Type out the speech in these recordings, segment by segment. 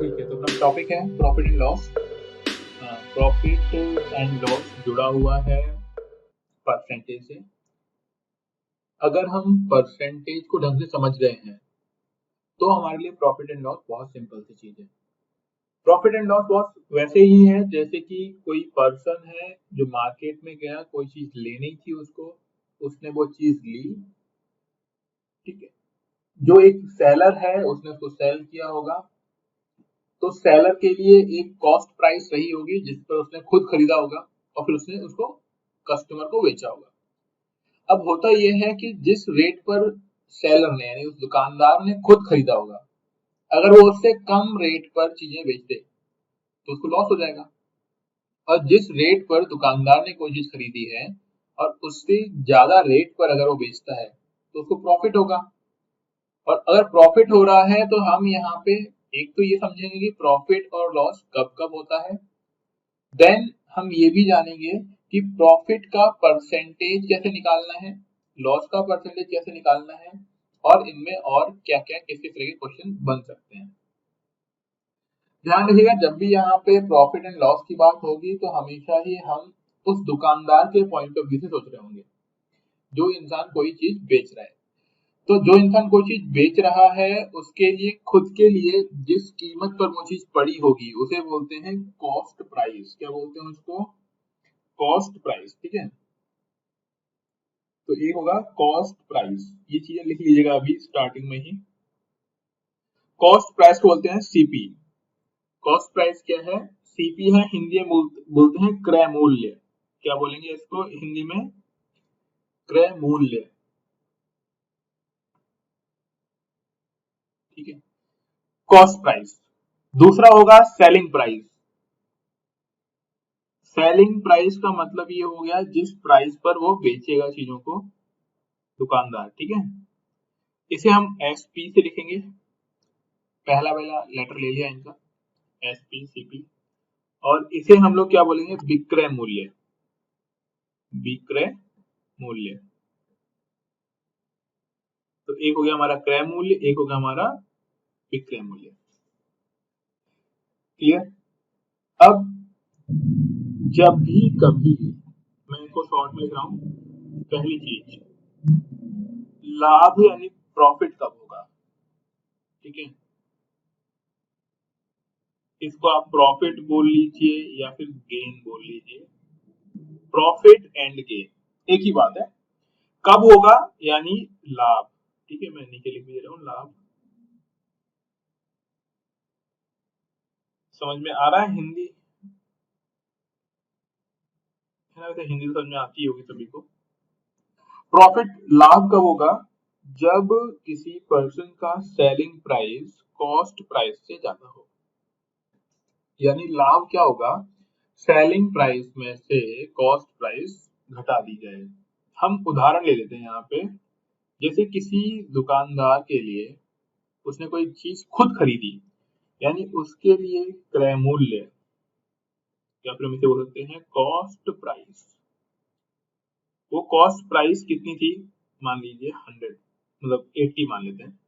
ठीक है, तो अपना टॉपिक है profit and loss. Profit and loss जुड़ा हुआ है परसेंटेज से। अगर हम परसेंटेज को ढंग से समझ गए हैं तो हमारे लिए प्रॉफिट एंड लॉस बहुत सिंपल सी चीज है। प्रॉफिट एंड लॉस बहुत वैसे ही है जैसे कि कोई पर्सन है जो मार्केट में गया, कोई चीज लेनी थी उसको, उसने वो चीज ली। ठीक है, जो एक सेलर है उसने उसको सेल किया होगा, तो सेलर के लिए एक कॉस्ट प्राइस रही होगी जिस पर उसने खुद खरीदा होगा और फिर उसने उसको कस्टमर को बेचा होगा। अब होता यह है कि जिस रेट पर सेलर ने यानी उस दुकानदार ने खुद खरीदा होगा, अगर वो उससे कम रेट पर चीजें बेच दे तो उसको लॉस हो जाएगा। और जिस रेट पर दुकानदार ने कोई चीज खरीदी है और उससे ज्यादा रेट पर अगर वो बेचता है तो उसको प्रॉफिट होगा। और अगर प्रॉफिट हो रहा है तो हम यहाँ पे एक तो ये समझेंगे कि प्रॉफिट और लॉस कब कब होता है। देन हम ये भी जानेंगे कि प्रॉफिट का परसेंटेज कैसे निकालना है, लॉस का परसेंटेज कैसे निकालना है, और इनमें और क्या क्या किस किस तरह के क्वेश्चन बन सकते हैं। ध्यान रखिएगा, जब भी यहाँ पे प्रॉफिट एंड लॉस की बात होगी तो हमेशा ही हम उस दुकानदार के पॉइंट ऑफ व्यू से सोच रहे होंगे जो इंसान कोई चीज बेच रहा है। तो जो इंसान कोई चीज बेच रहा है उसके लिए खुद के लिए जिस कीमत पर वो चीज पड़ी होगी उसे बोलते हैं कॉस्ट प्राइस। क्या बोलते हैं उसको? Cost price. ठीक है, तो एक होगा कॉस्ट प्राइस। ये चीजें लिख लीजिएगा अभी स्टार्टिंग में ही। कॉस्ट प्राइस को बोलते हैं सीपी। कॉस्ट प्राइस क्या है? सीपी है, हिंदी में बोलते हैं क्रय मूल्य। क्या बोलेंगे इसको हिंदी में? क्रय मूल्य। ठीक है, कॉस्ट प्राइस। दूसरा होगा सेलिंग प्राइस। सेलिंग प्राइस का मतलब ये हो गया जिस प्राइस पर वो बेचेगा चीजों को दुकानदार। ठीक है, इसे हम एसपी से लिखेंगे। पहला पहला लेटर ले लिया इनका, एसपी सीपी। और इसे हम लोग क्या बोलेंगे? विक्रय मूल्य। विक्रय मूल्य। तो एक हो गया हमारा क्रय मूल्य, एक हो गया हमारा विक्रय मूल्य। क्लियर? अब जब भी कभी, मैं इनको शॉर्ट में लिख रहा हूं, पहली चीज लाभ यानी प्रॉफिट कब होगा। ठीक है, इसको आप प्रॉफिट बोल लीजिए या फिर गेन बोल लीजिए। प्रॉफिट एंड गेन एक ही बात है। कब होगा? यानी लाभ। ठीक है, मैं नीचे लिख दे रहा हूं लाभ। समझ में आ रहा है हिंदी? है ना, वैसे हिंदी तो समझ में आती होगी सभी को। प्रॉफिट लाभ कब होगा? जब किसी पर्सन का सेलिंग प्राइस कॉस्ट प्राइस से ज्यादा हो। यानी लाभ क्या होगा? सेलिंग प्राइस में से कॉस्ट प्राइस घटा दी जाए। हम उदाहरण ले लेते हैं यहाँ पे। जैसे किसी दुकानदार के लिए उसने कोई चीज खुद खरीदी, यानी उसके लिए क्रय मूल्य या फिर हम इसे बोल सकते हैं कॉस्ट प्राइस। वो कॉस्ट प्राइस कितनी थी? मान लीजिए 100, मतलब 80 मान लेते हैं।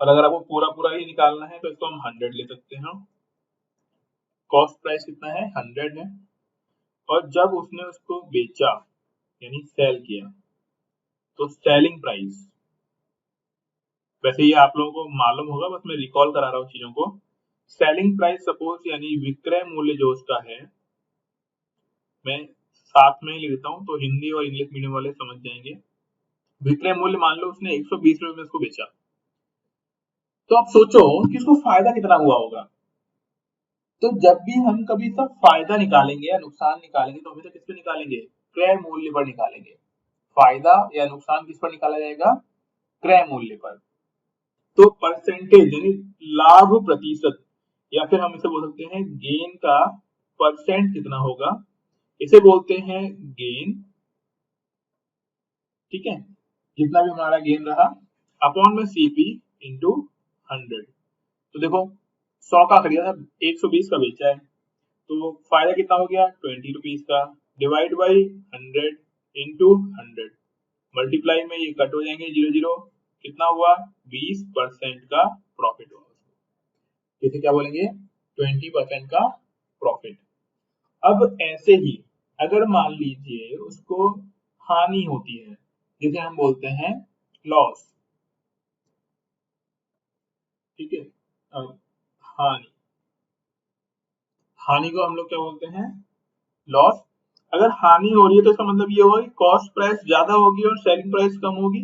और अगर आपको पूरा पूरा ही निकालना है तो इसको हम 100 ले सकते हैं। कॉस्ट प्राइस कितना है? 100 है। और जब उसने उसको बेचा यानी सेल किया तो सेलिंग प्राइस, वैसे ये आप लोगों को मालूम होगा, बस मैं रिकॉल करा रहा हूँ चीजों को। सेलिंग प्राइस सपोज यानी विक्रय मूल्य जो उसका है, मैं साथ में ही लिखता हूँ तो हिंदी और इंग्लिश मीडियम वाले समझ जाएंगे। विक्रय मूल्य मान लो उसने 120 रुपए में उसको बेचा, तो आप सोचो कि उसको फायदा कितना हुआ होगा। तो जब भी हम कभी सब फायदा निकालेंगे या नुकसान निकालेंगे तो हमेशा किस पे निकालेंगे? क्रय मूल्य पर निकालेंगे। फायदा या नुकसान किस पर निकाला जाएगा? क्रय मूल्य पर। तो परसेंटेज यानी लाभ प्रतिशत, या फिर हम इसे बोल सकते हैं गेन का परसेंट कितना होगा, इसे बोलते हैं गेन। ठीक है, जितना भी हमारा गेन रहा अपॉन में सीपी इंटू 100। तो देखो 100 का खरीदा था, 120 का बेचा है, तो फायदा कितना हो गया? 20 रुपीज का। डिवाइड बाई 100 इंटू 100, मल्टीप्लाई में ये कट हो जाएंगे जीरो जीरो। कितना हुआ? 20% का प्रॉफिट हुआ। इसे क्या बोलेंगे, 20% का प्रॉफिट। अब ऐसे ही अगर मान लीजिए उसको हानि होती है, जिसे हम बोलते हैं लॉस, ठीक है। अब हानि, हानि को हम लोग क्या बोलते हैं, लॉस। अगर हानि हो रही है तो इसका मतलब ये होगा कि कॉस्ट प्राइस ज्यादा होगी और सेलिंग प्राइस कम होगी,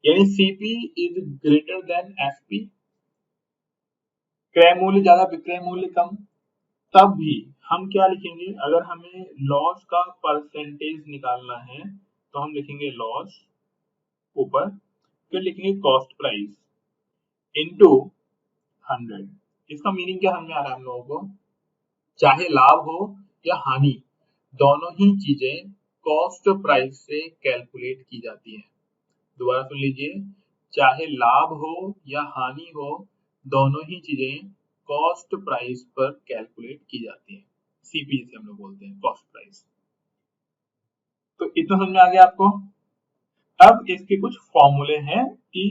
यानी CP is greater than FP, क्रय मूल्य ज्यादा विक्रय मूल्य कम। तब भी हम क्या लिखेंगे, अगर हमें लॉस का परसेंटेज निकालना है तो हम लिखेंगे लॉस ऊपर, फिर लिखेंगे कॉस्ट प्राइस इनटू 100। इसका मीनिंग क्या समझ में आ रहा है हम लोगों को, चाहे लाभ हो या हानि, दोनों ही चीजें कॉस्ट प्राइस से कैलकुलेट की जाती है। दोबारा सुन लीजिए, चाहे लाभ हो या हानि हो, दोनों ही चीजें कॉस्ट प्राइस पर कैलकुलेट की जाती है, सीपी जिसे हम लोग बोलते हैं, कॉस्ट प्राइस। तो इतना समझ में आ गया आपको। अब इसके कुछ फॉर्मूले हैं कि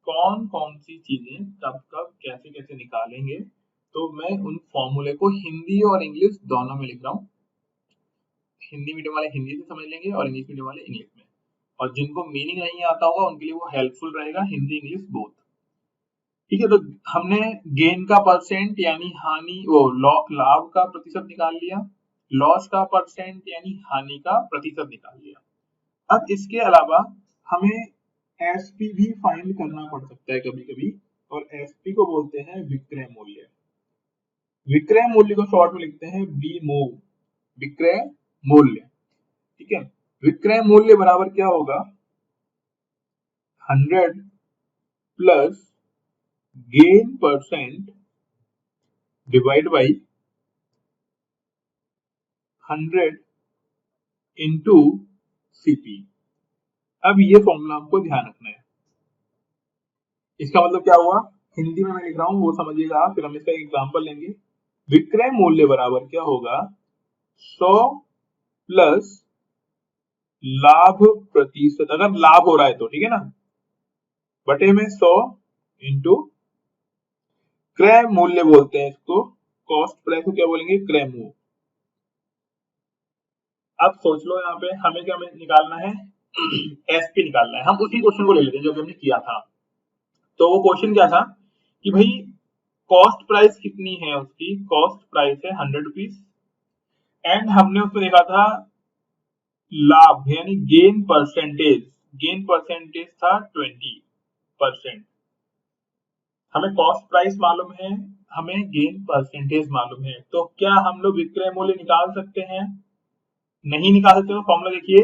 कौन कौन सी चीजें कब कब कैसे कैसे निकालेंगे, तो मैं उन फॉर्मूले को हिंदी और इंग्लिश दोनों में लिख रहा हूँ। हिंदी मीडियम वाले हिंदी से समझ लेंगे और इंग्लिश मीडियम वाले इंग्लिश में, और जिनको मीनिंग नहीं आता होगा उनके लिए वो हेल्पफुल रहेगा, हिंदी इंग्लिश बोथ। ठीक है, तो हमने गेन का परसेंट यानी हानि वो लाभ का प्रतिशत निकाल लिया, लॉस का परसेंट यानी हानि का प्रतिशत निकाल लिया। अब इसके अलावा हमें एसपी भी फाइंड करना पड़ सकता है कभी कभी, और एसपी को बोलते हैं विक्रय मूल्य। विक्रय मूल्य को शॉर्ट में लिखते हैं बी मूव, विक्रय मूल्य। ठीक है, विक्रय मूल्य बराबर क्या होगा, 100 plus gain percent divide by 100 into CP. अब ये फॉर्मूला हमको ध्यान रखना है। इसका मतलब क्या हुआ, हिंदी में मैं लिख रहा हूं वो समझिएगा आप, फिर हम इसका एग्जांपल लेंगे। विक्रय मूल्य बराबर क्या होगा, 100 प्लस लाभ प्रतिशत, अगर लाभ हो रहा है तो ठीक है ना, बटे में 100 इंटू क्रय मूल्य बोलते हैं इसको, कॉस्ट प्राइस को क्या बोलेंगे, क्रय मूल्य। अब सोच लो यहाँ पे हमें क्या निकालना है, एसपी निकालना है। हम उसी क्वेश्चन को ले लेते हैं जो हमने किया था। तो वो क्वेश्चन क्या था कि भाई कॉस्ट प्राइस कितनी है, उसकी कॉस्ट प्राइस है 100 रुपीज, एंड हमने उसमें देखा था लाभ यानी गेन परसेंटेज, गेन परसेंटेज था 20%। हमें कॉस्ट प्राइस मालूम है, हमें गेन परसेंटेज मालूम है, तो क्या हम लोग विक्रय मूल्य निकाल सकते हैं, नहीं निकाल सकते। तो फॉर्मूला देखिए,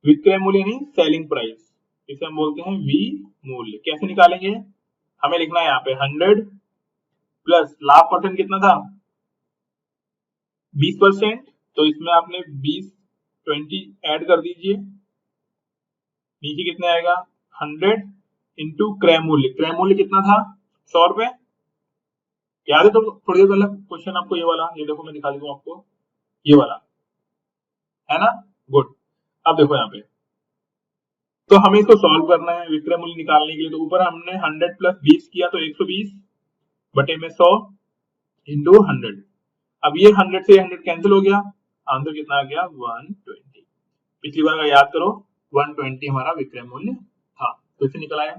विक्रय मूल्य यानी सेलिंग प्राइस, इसे हम बोलते हैं वी मूल्य। कैसे निकालेंगे, हमें लिखना है यहाँ पे 100 प्लस लाभ परसेंट कितना था 20%, तो इसमें आपने 20 ऐड कर दीजिए, नीचे कितना आएगा 100 इंटू क्रय मूल्य, क्रय मूल्य कितना था 100 रुपए, याद है। तो थोड़ी देर पहले क्वेश्चन आपको ये वाला, ये देखो मैं दिखा देता हूँ आपको, ये वाला है ना, गुड। अब देखो यहाँ पे, तो हमें इसको सॉल्व करना है विक्रय मूल्य निकालने के लिए। तो ऊपर हमने 100 प्लस 20 किया तो 120 बटे में 100 इंटू 100। अब ये 100 से 100 कैंसिल हो गया, आंसर कितना आ गया 120। पिछली बार का याद करो, 120 हमारा विक्रय मूल्य था, तो इसे निकल आया।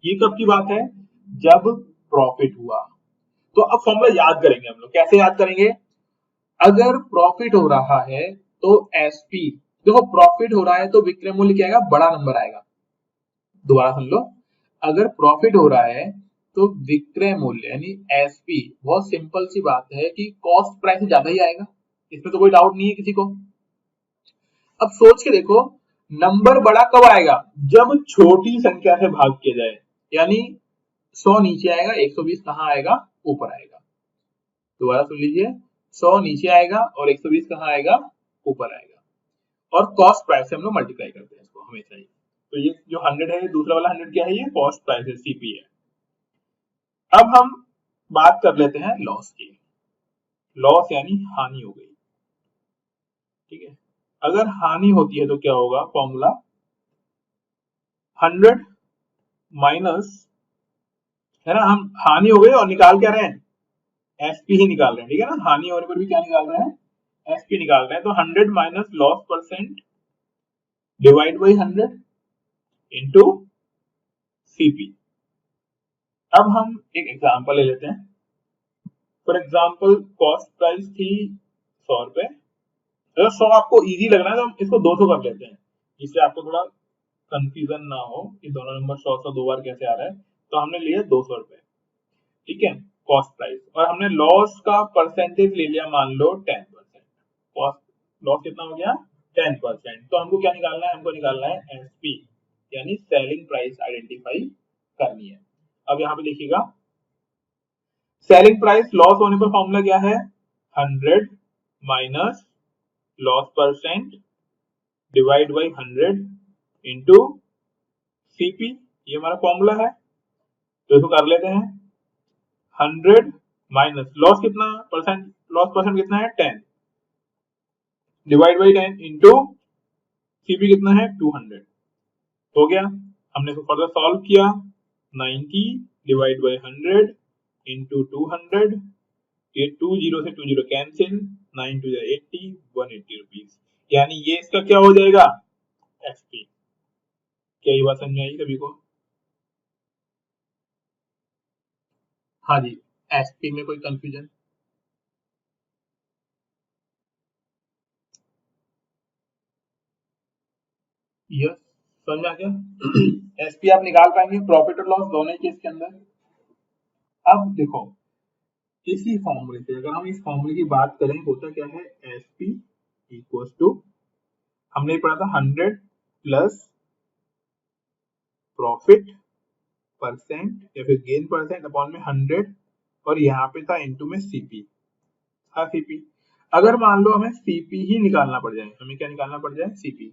ये कब की बात है, जब प्रॉफिट हुआ। तो अब फॉर्मूला याद करेंगे हम लोग, कैसे याद करेंगे, अगर प्रॉफिट हो रहा है तो एसपी, देखो प्रॉफिट हो रहा है तो विक्रय मूल्य क्या आएगा, बड़ा नंबर आएगा। दोबारा सुन लो, अगर प्रॉफिट हो रहा है तो विक्रय मूल्य यानी एसपी, बहुत सिंपल सी बात है कि कॉस्ट प्राइस ज्यादा ही आएगा, इसमें तो कोई डाउट नहीं है किसी को। अब सोच के देखो, नंबर बड़ा कब आएगा, जब छोटी संख्या से भाग किया जाए, यानी 100 नीचे आएगा, 120 कहाँ आएगा, ऊपर आएगा। दोबारा सुन लीजिए, 100 नीचे आएगा और 120 कहाँ आएगा, ऊपर आएगा। और कॉस्ट प्राइस से हम लोग मल्टीप्लाई करते हैं इसको हमेशा ही। तो ये जो 100 है, दूसरा वाला 100 क्या है, ये कॉस्ट प्राइस है, सीपी है। अब हम बात कर लेते हैं लॉस की। लॉस यानी हानि हो गई, ठीक है। अगर हानि होती है तो क्या होगा, फॉर्मूला 100 माइनस है ना, हम हानि हो गई और निकाल क्या रहे हैं, एसपी ही निकाल रहे हैं, ठीक है ना, हानि होने पर भी क्या निकाल रहे हैं, एसपी निकाल रहे हैं। तो 100 minus loss percent divide by 100 into CP. अब हम एक एग्जांपल ले लेते हैं। फॉर एग्जांपल कॉस्ट प्राइस थी 100 रुपए। अगर 100 आपको इजी लग रहा है तो हम इसको 200 कर लेते हैं, जिससे आपको थोड़ा कंफ्यूजन ना हो कि दोनों नंबर 100 दो बार कैसे आ रहा है। तो हमने लिया 200 रुपए, ठीक है, कॉस्ट प्राइस, और हमने लॉस का परसेंटेज ले लिया, मान लो 10%। कॉस्ट लॉस कितना हो गया, 10%। तो हमको क्या निकालना है, हमको निकालना है एसपी, यानी सेलिंग प्राइस आइडेंटिफाई करनी है। अब यहाँ पे देखिएगा, सेलिंग प्राइस लॉस होने पर फॉर्मूला क्या है, 100 minus loss percent divide by 100 into CP, ये हमारा फॉर्मूला है। तो इसको कर लेते हैं, 100 माइनस लॉस कितना परसेंट, लॉस परसेंट कितना है 10, डिवाइड बाई 10 इंटू सीपी कितना है 200। हो गया, हमने इसको फर्दर सॉल्व किया, 90 डिवाइड बाई 100 इंटू 200, ये 20 से 20 कैंसिल, 9 टू 80, 180 रुपीज, यानी ये इसका क्या हो जाएगा, एसपी। क्या ये बात समझ में आई सभी को? हाँ जी, एसपी में कोई कंफ्यूजन? यस, समझ में आ गया। एसपी आप निकाल पाएंगे प्रॉफिट और लॉस दोनों ही केस के अंदर। अब देखो, इसी फॉर्मूले से अगर हम इस फॉर्मूले की बात करें, होता क्या है, एसपी इक्वल टू, हमने पढ़ा था 100 प्लस प्रॉफिट परसेंट या फिर गेन परसेंट अपॉन में 100, और यहाँ पे था इनटू में सीपी, था सीपी। अगर मान लो हमें सीपी ही निकालना पड़ जाए, हमें क्या निकालना पड़ जाए, सीपी,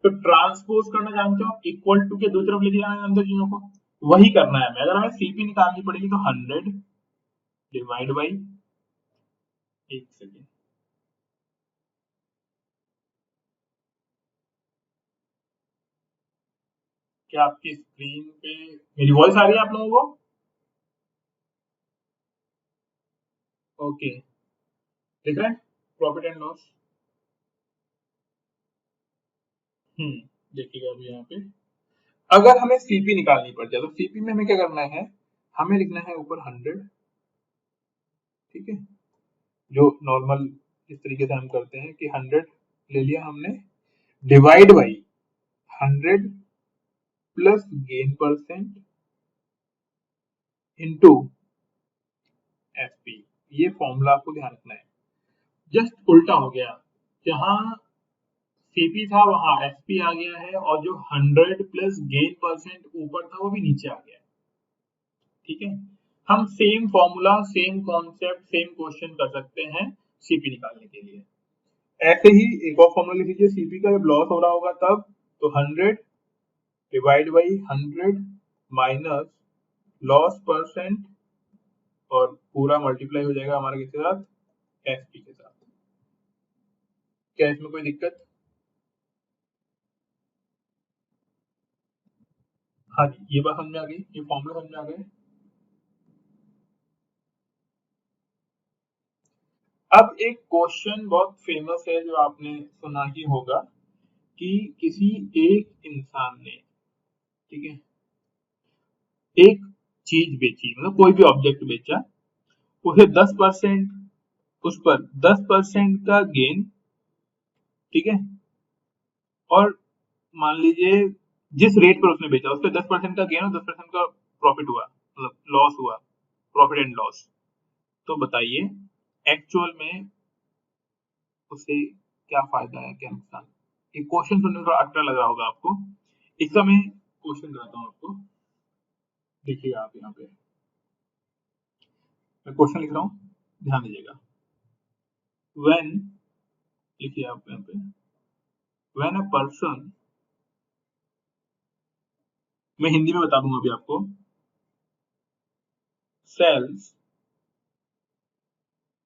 तो ट्रांसपोज करना जानते हो, इक्वल टू के दूसरी तरफ लेके जाना जानते हो चीजों को, वही करना है हमें। अगर हमें सीपी निकालनी पड़ेगी तो 100 डिवाइड बाई, एक सेकेंड, क्या आपकी स्क्रीन पे मेरी वॉइस आ रही है आप लोगों को? ओके, देख रहे हैं प्रॉफिट एंड लॉस। देखिएगा अभी यहाँ पे, अगर हमें सीपी निकालनी पड़ जाए तो सीपी में हमें क्या करना है, हमें लिखना है ऊपर 100, ठीक है, जो नॉर्मल इस तरीके से हम करते हैं कि 100 ले लिया हमने, divide by 100 plus gain percent into FP. ये फॉर्मूला आपको ध्यान रखना है, जस्ट उल्टा हो गया, जहां सीपी था वहां एसपी आ गया है, और जो 100 प्लस गेन परसेंट ऊपर था वो भी नीचे आ गया है, ठीक है। हम same formula, same concept, same question कर सकते हैं सीपी निकालने के लिए। ऐसे ही एक और फॉर्मूला लिख लीजिए, सीपी का जब लॉस हो रहा होगा तब, तो 100 divide by 100 minus loss percent, और पूरा मल्टीप्लाई हो जाएगा हमारा किसके साथ, एसपी के साथ। क्या इसमें कोई दिक्कत? हाँ जी, ये बात समझ में आ गई, ये फॉर्मूला समझ में आ गए। अब एक क्वेश्चन बहुत फेमस है जो आपने सुना ही होगा, कि किसी एक इंसान ने, ठीक है, एक चीज बेची, मतलब कोई भी ऑब्जेक्ट बेचा, उसे 10%, उस पर 10% का गेन, ठीक है, और मान लीजिए जिस रेट पर उसने बेचा उस पर 10% का गेन और 10% का प्रॉफिट हुआ, मतलब लॉस हुआ, प्रॉफिट एंड लॉस। तो बताइए एक्चुअल में उसे क्या फायदा है, क्या नुकसान? ये क्वेश्चन सुनने में थोड़ा अटपटा लग रहा होगा आपको, इसका मैं क्वेश्चन कराता हूँ आपको। देखिए आप यहाँ पे मैं क्वेश्चन लिख रहा हूँ, ध्यान दीजिएगा। व्हेन, लिखिए आप यहाँ पे, व्हेन अ पर्सन, मैं हिंदी में बता दूंगा अभी आपको, sales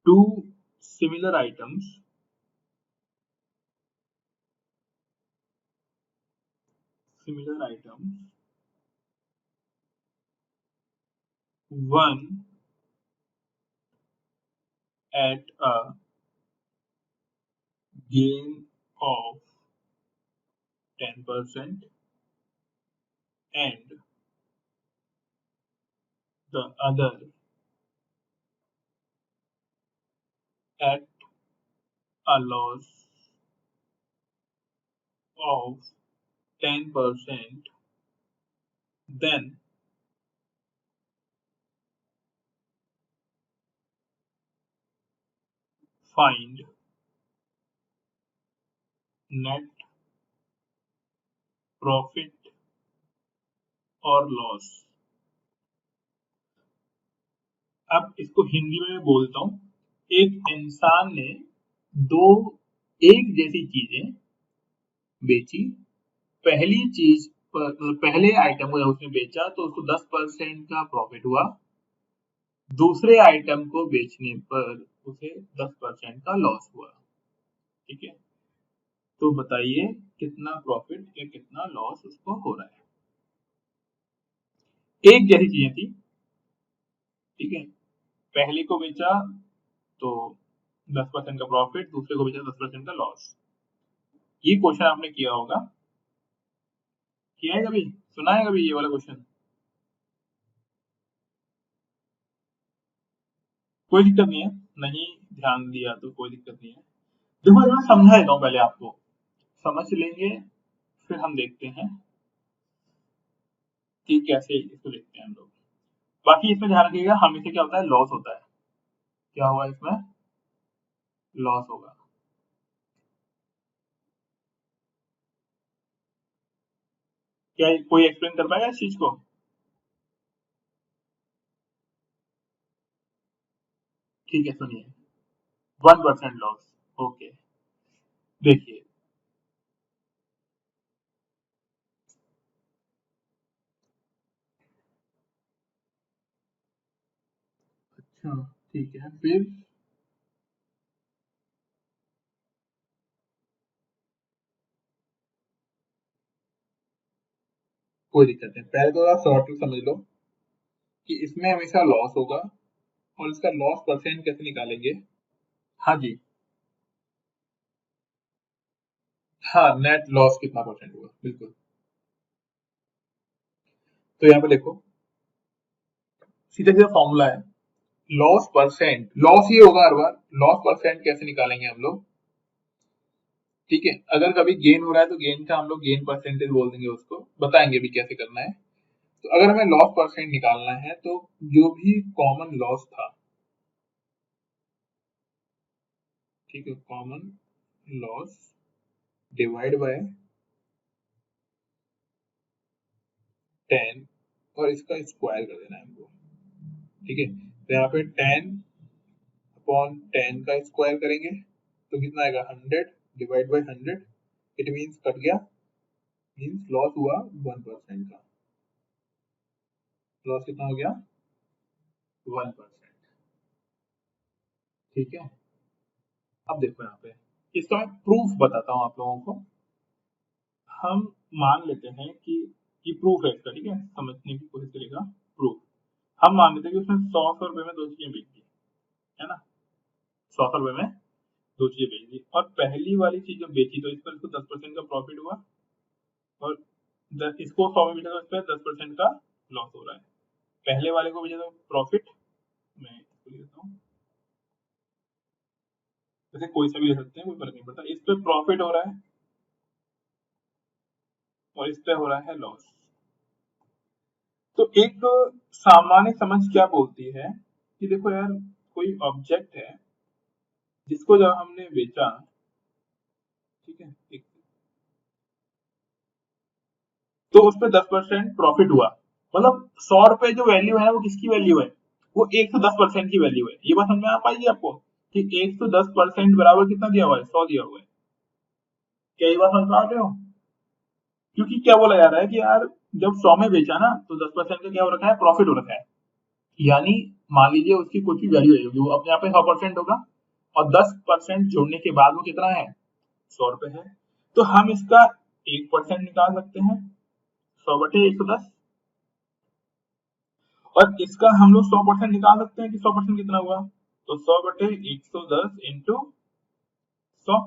to similar items, similar items one at a gain of 10% and the other at a loss of 10%, then find net profit और लॉस। अब इसको हिंदी में मैं बोलता हूं। एक इंसान ने दो एक जैसी चीजें बेची। पहली चीज पर पहले आइटम को जब उसने बेचा तो उसको 10% का प्रॉफिट हुआ। दूसरे आइटम को बेचने पर उसे 10% का लॉस हुआ। ठीक है, तो बताइए कितना प्रॉफिट या कितना लॉस उसको हो रहा है। एक जैसी चीजें थी, ठीक है, पहली को बेचा तो 10% का प्रॉफिट, दूसरे को बेचा 10% का लॉस। ये क्वेश्चन आपने किया होगा, किया है कभी, सुना है कभी ये वाला क्वेश्चन? कोई दिक्कत नहीं है, नहीं ध्यान दिया तो कोई दिक्कत नहीं है। देखो मैं समझा देता हूँ, पहले आपको समझ लेंगे फिर हम देखते हैं कि कैसे इसको देखते हैं हम लोग। बाकी इसमें ध्यान रखिएगा, हमेशा क्या होता है, लॉस होता है। क्या होगा इसमें, लॉस होगा। क्या कोई एक्सप्लेन कर पाएगा इस चीज को? ठीक है, सुनिए। 1% लॉस, ओके। देखिए, अच्छा ठीक है, फिर कोई दिक्कत नहीं, पहले तो आप शॉर्ट समझ लो कि इसमें हमेशा लॉस होगा और इसका लॉस परसेंट कैसे निकालेंगे। हाँ जी, हाँ, नेट लॉस कितना परसेंट हुआ, बिल्कुल। तो यहाँ पे देखो, सीधा सीधा फॉर्मूला है, लॉस परसेंट, लॉस ही होगा हर बार। लॉस परसेंट कैसे निकालेंगे हम लोग, ठीक है, अगर कभी गेन हो रहा है तो गेन का हम लोग गेन परसेंटेज बोल देंगे, उसको बताएंगे भी कैसे करना है। तो अगर हमें लॉस परसेंट निकालना है तो जो भी कॉमन लॉस था, ठीक है, कॉमन लॉस डिवाइड बाय 10 और इसका स्क्वायर कर देना है हमको। ठीक है, तो यहाँ पे 10/10 का स्क्वायर करेंगे तो कितना आएगा, 100 divide by 100। It means cut गया, मीन्स लॉस हुआ 1% का। लॉस कितना हो गया, 1%। ठीक है, अब देखो यहाँ पे, इसका मैं प्रूफ बताता हूँ आप लोगों को। हम मान लेते हैं कि ये प्रूफ है इसका, ठीक है, समझने की कोशिश करेगा। प्रूफ, हम मान लेते हैं कि उसने 100 रुपए में दो चीजें बेची, है ना, 100 रुपए में दो चीजें बेच दी, और पहली वाली चीज जब बेची तो इस पर इसको 10% का प्रॉफिट हुआ, और इसको 100 में बेचा तो इस पर 10% का लॉस हो रहा है। पहले वाले को बेचा तो प्रॉफिट, मैं इसको लेता हूँ, जैसे कोई सा भी ले सकते हैं, कोई फर्क नहीं पड़ता। इस पे प्रॉफिट हो रहा है और इस पे हो रहा है लॉस। तो एक सामान्य समझ क्या बोलती है कि देखो यार, कोई ऑब्जेक्ट है जिसको जब हमने बेचा, ठीक है, तो उस पर 10% प्रॉफिट हुआ। मतलब 100 रुपए जो वैल्यू है वो किसकी वैल्यू है, वो 110% की वैल्यू है। ये बात समझ में आ पाएगी आपको कि 110% बराबर कितना दिया हुआ है, 100 दिया हुआ है। क्या ये बात समझ पा रहे हो? क्योंकि क्या बोला जा रहा है कि यार, जब 100 में बेचा ना तो 10% का क्या हो रखा है, प्रॉफिट हो रखा है। यानी मान लीजिए उसकी कुछ भी वैल्यू है, वो अपने यहाँ पे 100% होगा, और 10% जोड़ने के बाद वो कितना है, 100 रुपए है। तो हम इसका 1% निकाल सकते हैं, 100/110। और इसका हम लोग 100% निकाल सकते हैं कि 100% कितना हुआ, तो 100/110 इंटू 100,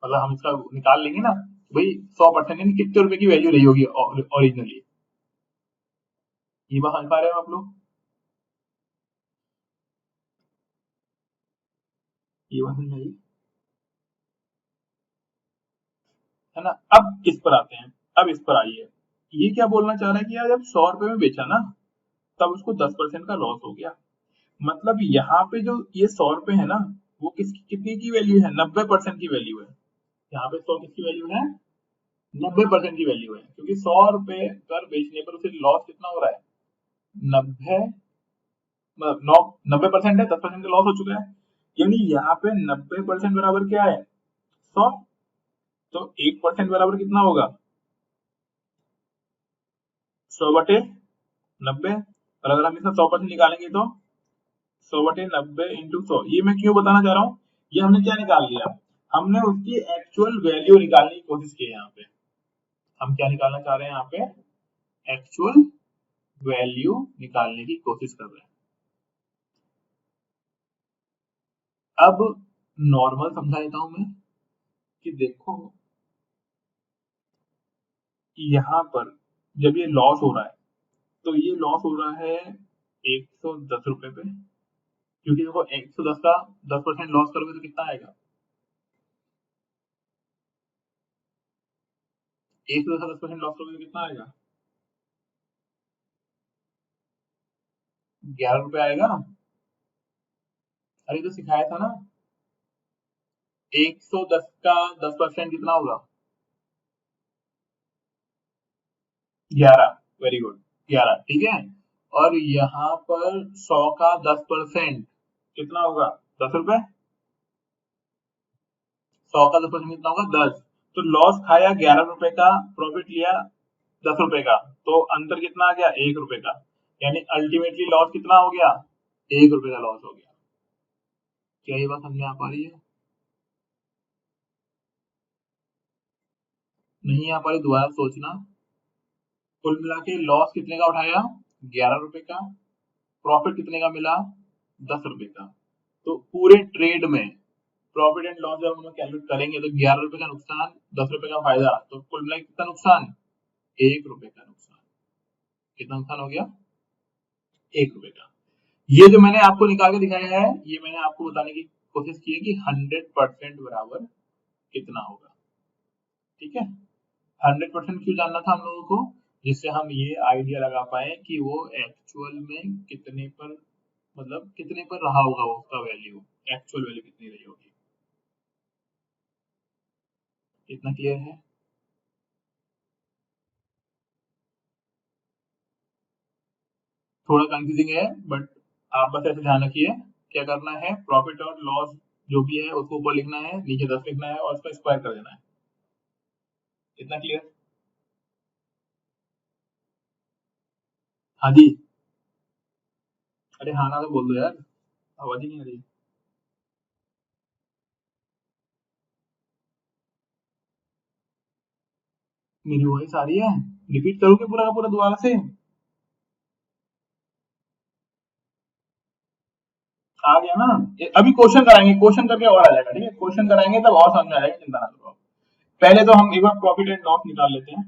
मतलब हम इसका निकाल लेंगे ना भाई 100% यानी कितने रुपए की वैल्यू रही होगी ओरिजिनली। ये बात समझ पा रहे हो आप लोग? ये बात समझ आई है ना। अब किस पर आते हैं, अब इस पर आइए। ये क्या बोलना चाह रहा है कि यार जब 100 रुपए में बेचा ना तब उसको 10% का लॉस हो गया। मतलब यहाँ पे जो ये 100 रुपए है ना वो किसकी कितनी की वैल्यू है, 90% की वैल्यू है। यहाँ पे 100 किसकी वैल्यू है, 90% की वैल्यू है, क्योंकि 100 रुपए पर बेचने पर उसे लॉस कितना हो रहा है, 90, मतलब 90% है, 10% का लॉस हो चुका है। यानी यहाँ पे 90% बराबर क्या है, 100। तो 1% बराबर कितना होगा, 100/90। और अगर हम इसका 100% निकालेंगे तो 100/90 × 100। ये मैं क्यों बताना चाह रहा हूँ, ये हमने क्या निकाल लिया, हमने उसकी एक्चुअल वैल्यू निकालने की कोशिश की है। यहाँ पे हम क्या निकालना चाह रहे हैं, यहाँ पे एक्चुअल वैल्यू निकालने की कोशिश कर रहे हैं। अब नॉर्मल समझा देता हूं मैं कि देखो यहाँ पर जब ये लॉस हो रहा है तो ये लॉस हो रहा है 110 रुपए पे, क्योंकि देखो 110 का 10% लॉस करोगे तो कितना आएगा, 110 का 10% लॉस करोगे तो कितना आएगा, 11 रुपए आएगा। अरे तो सिखाया था ना, 110 का 10% कितना होगा, 11। वेरी गुड, 11, ठीक है। और यहाँ पर 100 का 10% कितना होगा, 10 रुपए। 100 का 10% कितना होगा, 10। तो लॉस खाया 11 रुपए का, प्रॉफिट लिया 10 रुपए का, तो अंतर कितना आ गया, 1 रुपए का। यानी अल्टीमेटली लॉस कितना हो गया, 1 रुपए का लॉस हो गया। क्या ये बात समझ में आ पा रही है, नहीं आ पा रही, दोबारा सोचना। कुल मिला के लॉस कितने का उठाया, 11 रुपए का, प्रॉफिट कितने का मिला, 10 रुपए का। तो पूरे ट्रेड में प्रॉफिट एंड लॉस जब हम लोग कैलकुलेट करेंगे तो 11 रुपए का नुकसान, 10 रुपए का फायदा, तो कुल मिला के कितना नुकसान, 1 रुपए का नुकसान। कितना नुकसान हो गया, 1 रुपए का। ये जो मैंने आपको निकाल के दिखाया है, ये मैंने आपको बताने की कोशिश की है कि 100% बराबर कितना होगा, ठीक है। 100% क्यों जानना था हम लोगों को, जिससे हम ये आइडिया लगा पाए कि वो एक्चुअल में कितने पर, मतलब कितने पर रहा होगा वो, उसका वैल्यू, एक्चुअल वैल्यू कितनी रही होगी। इतना क्लियर है। थोड़ा कंफ्यूजिंग है बट आप बस ऐसे ध्यान रखिए, क्या करना है, प्रॉफिट और लॉस जो भी है उसको ऊपर लिखना है, नीचे 10 लिखना है और उसका स्क्वायर कर देना है। इतना क्लियर। हाँ जी। अरे हाँ ना तो बोल दो यार, आवाज ही नहीं आ रही। मेरी वॉइस आ रही है, रिपीट करोगे पूरा का पूरा दोबारा से, आ गया ना। अभी क्वेश्चन कराएंगे, क्वेश्चन करके और आ जाएगा, ठीक है, क्वेश्चन कराएंगे तब और समझ में आ जाएगा, चिंता ना करो। पहले तो हम एक बार प्रॉफिट एंड लॉस निकाल लेते हैं,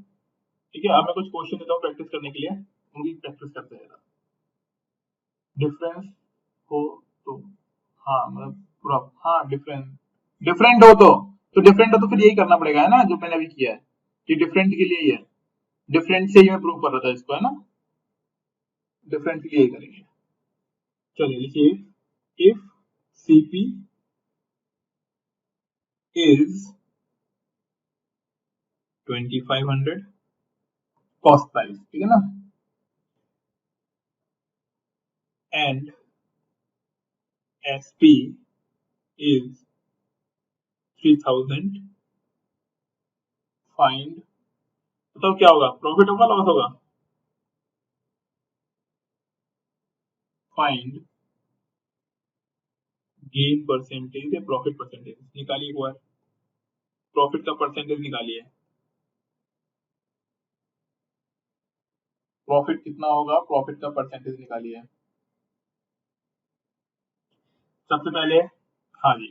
ठीक है। अब मैं कुछ क्वेश्चन देता हूँ प्रैक्टिस करने के लिए, उनकी प्रैक्टिस करते हैं। डिफरेंस हो तो, हाँ मतलब पूरा, हाँ डिफरेंस, डिफरेंट हो तो डिफरेंट हो तो फिर यही करना पड़ेगा, है ना, जो मैंने अभी किया है, ये डिफरेंट के लिए ही है। डिफरेंट से ही मैं प्रूव कर रहा था इसको, है ना, डिफरेंट के लिए ही करेंगे। चलिए लिखिए, if CP is 2500 cost price, ठीक है ना, एंड एसपी इज 3000, फाइंड, तो क्या होगा, प्रॉफिट होगा लॉस होगा, फाइंड गेन परसेंटेज या प्रॉफिट परसेंटेज, निकालिए एक बार, प्रॉफिट का परसेंटेज निकालिए। प्रॉफिट कितना होगा, प्रॉफिट का परसेंटेज निकालिए। सबसे पहले, हाँ जी,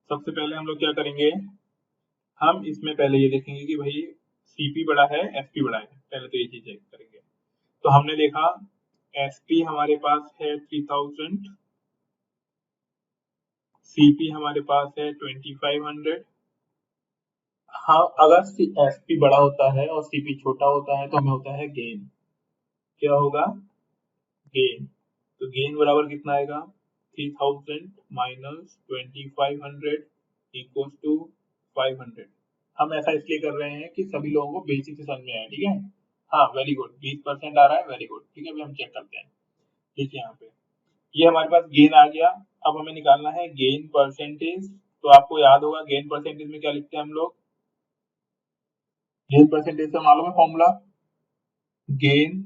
सबसे पहले हम लोग क्या करेंगे, हम इसमें पहले ये देखेंगे कि भाई सीपी बड़ा है एसपी बड़ा है, पहले तो ये चीज चेक करेंगे। तो हमने देखा एसपी हमारे पास है 3000, सीपी हमारे पास है 2500। हाँ, अगर एसपी बड़ा होता है और सीपी छोटा होता है तो हमें होता है गेन। क्या होगा, गेन। तो गेन बराबर कितना आएगा, 3000 माइनस 2500 इक्वल टू 500। हम ऐसा इसलिए कर रहे हैं कि सभी लोगों को बेसिक से समझ में आए, ठीक है। हाँ वेरी गुड, 20% आ रहा है, वेरी गुड, ठीक है। अभी हम चेक करते हैं, देखिए यहाँ पे ये हमारे पास गेन आ गया। अब हमें निकालना है गेन परसेंटेज। तो आपको याद होगा गेन परसेंटेज में क्या लिखते हैं हम लोग, गेन परसेंटेज का मालूम है फॉर्मूला, गेन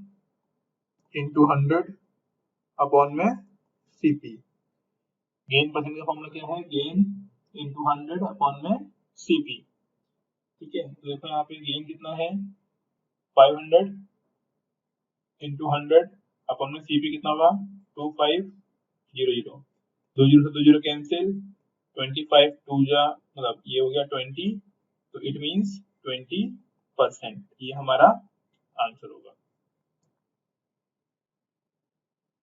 इंटू 100 अपॉन में सीपी। गेन परसेंटेज का फॉर्मूला क्या है, गेन इंटू 100 अपॉन में सीपी, ठीक है। तो देखो यहाँ पे गेन कितना है, 500 इंटू 100 अपॉन में सीपी कितना होगा, 2500। दो जीरो से दो जीरो कैंसिल, 25 टू जा मतलब ये हो गया 20, तो इट मींस 20%, ये हमारा आंसर होगा।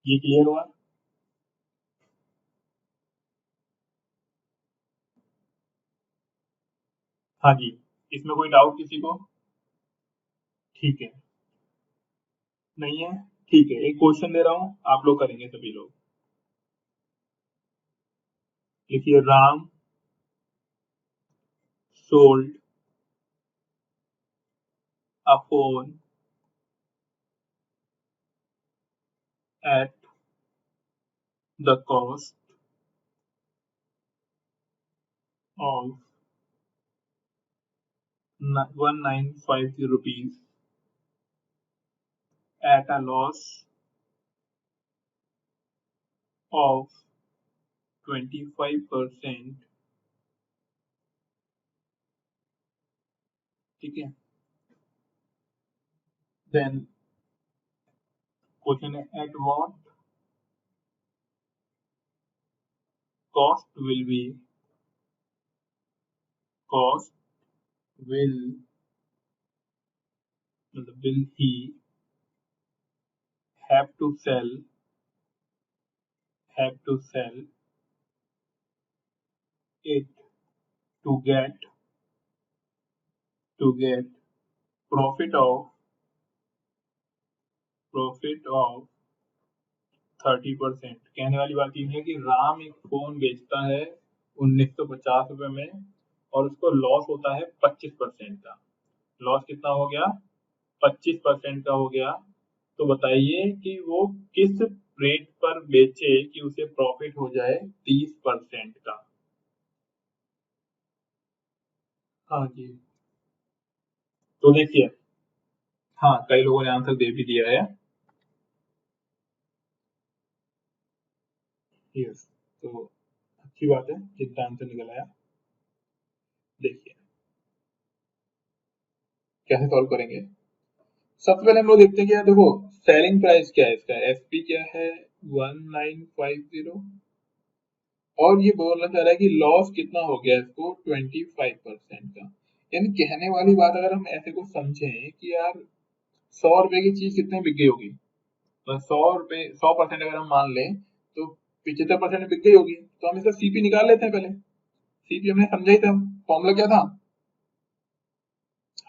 ये क्लियर हुआ। हाँ जी, इसमें कोई डाउट किसी को, ठीक है, नहीं है, ठीक है। एक क्वेश्चन दे रहा हूं, आप लोग करेंगे सभी लोग। लिखिए, Ram sold a phone at the cost of 1950 rupees at a loss of 25%, ठीक है। देन क्वेश्चन है, at what cost will be, cost will मतलब will he have to sell, have to sell it to get profit of, profit of 30%। कहने वाली बात यह है कि राम एक फोन बेचता है 1950 रुपए में और उसको लॉस होता है 25% का। लॉस कितना हो गया, 25% का हो गया। तो बताइए कि वो किस रेट पर बेचे कि उसे प्रॉफिट हो जाए 30% का। हाँ जी, तो देखिए, हाँ कई लोगों ने आंसर दे भी दिया है। यस, तो अच्छी बात है, जितना आंसर निकल आया। देखिए कैसे सॉल्व करेंगे। सबसे पहले हम लोग देखते हैं कि यार देखो सेलिंग प्राइस क्या है इसका, एसपी क्या है 1950, और ये बोलना चाह रहा है कि लॉस कितना हो गया इसको 25% का। यानी कहने वाली बात अगर हम ऐसे को समझें कि यार 100 रुपए की चीज कितने बिक गई होगी, तो 100 रुपए 100% अगर हम मान लें तो 75% बिक गई होगी। तो हम इसका सीपी निकाल लेते हैं पहले। सीपी हमने समझा ही था, फॉर्मूला क्या था,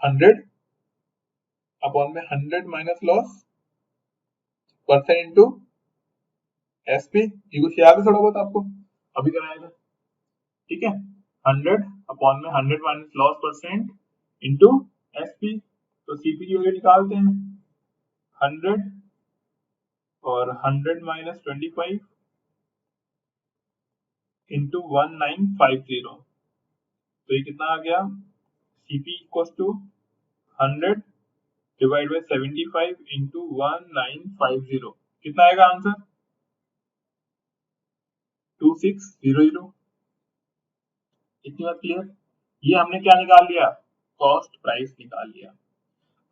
100 अपॉन में 100 minus loss percent into SP. ये कुछ याद है थोड़ा बहुत आपको, अभी कराया था, ठीक है। 100 अपॉन में 100 minus loss percent into SP. तो सीपी की वैल्यू निकालते हैं, 100 और 100 माइनस 25 इंटू 1950। तो ये कितना आ गया, CP equal to 100 divide by 75 into 1950। कितना आएगा आंसर, 2600। इतनी बात क्लियर। ये हमने क्या निकाल लिया, कॉस्ट प्राइस निकाल लिया।